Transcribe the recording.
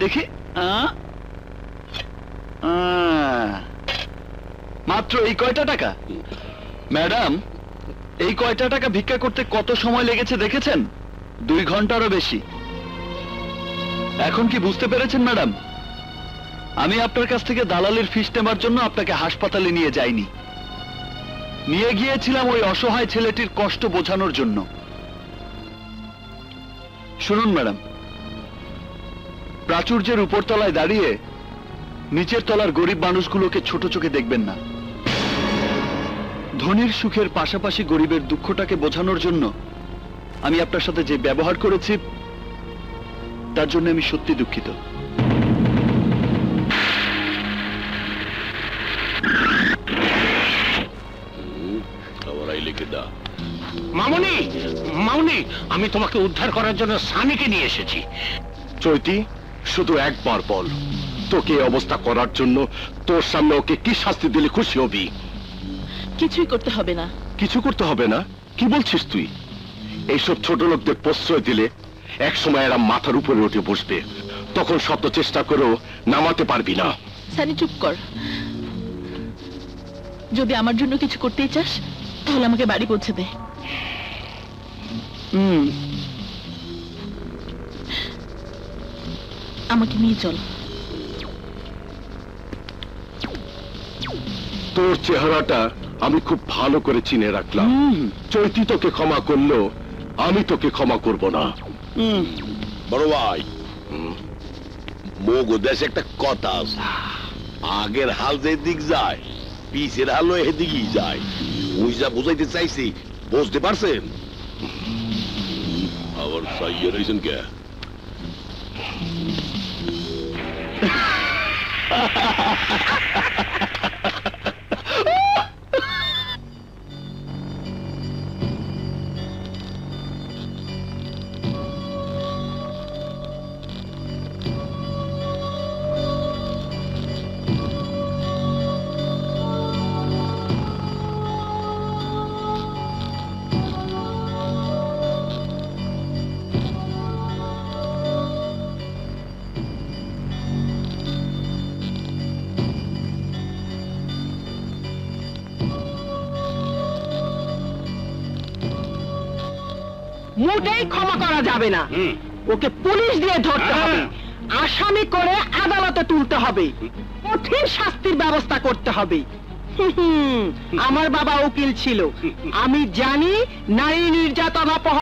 দেখি মাত্র এই কয়টা টাকা? ম্যাডাম, এই কয়টা টাকা ভিক্ষা করতে কত সময় লেগেছে দেখেছেন? 2 ঘন্টারও বেশি। এখন কি বুঝতে পেরেছেন ম্যাডাম? আমি আপনার কাছ থেকে দালালির ফিস নেবার জন্য আপনাকে হাসপাতালে নিয়ে যাইনি, নিয়ে গিয়েছিলাম ওই অসহায় ছেলেটির কষ্ট বোঝানোর জন্য। শুনুন ম্যাডাম, প্রাচুর্যের উপরতলায় দাঁড়িয়ে নিচের তলার গরিব মানুষগুলোকে ছোট চোখে দেখবেন না। ধনীর সুখের পাশাপাশি গরিবের দুঃখটাকে বোঝানোর জন্য আমি আপনার সাথে যে ব্যবহার করেছি, তার জন্য আমি সত্যি দুঃখিত। মামুনি, মামুনি, আমি তোমাকে উদ্ধার করার জন্য সানিকে নিয়ে এসেছি। চৈতি, শুধু একবার বল, তোকে এই অবস্থা করার জন্য তোর সামনে ওকে কি শাস্তি দিলে খুশি হবি? কিছুই করতে হবে না। কিছু করতে হবে না? কি বলছিস তুই? এইসব ছোট লোকদের প্রশ্রয় দিলে একসময় এরা মাথার উপরে উঠে বসবে, তখন শত চেষ্টা করেও নামাতে পারবি না। সানি চুপ কর। যদি আমার জন্য কিছু করতেই চাস তাহলে আমাকে বাড়ি পৌঁছে দে। আমাকে নিয়ে চল। তোর চেহারাটা আমি খুব ভালো করে চিনে রাখলাম। চৈতি তোকে ক্ষমা করলো, আমি তোকে ক্ষমা করব না। বড় ভাই, মোগো দেশে একটা কথা আছে, আগের হাল যে দিক যায় পিছের হালও এদিকেই যায়। ওই যা বুঝাইতে চাইছি, বুঝতে পারছেন? আবার সাইয়ে রয়েছেন কে? মোটেই ক্ষমা করা যাবে না। ওকে পুলিশ দিয়ে ধরতে হবে, আসামি করে আদালতে তুলতে হবে, কঠিন শাস্তির ব্যবস্থা করতে হবে। আমার বাবা উকিল ছিল, আমি জানি নারী নির্যাতন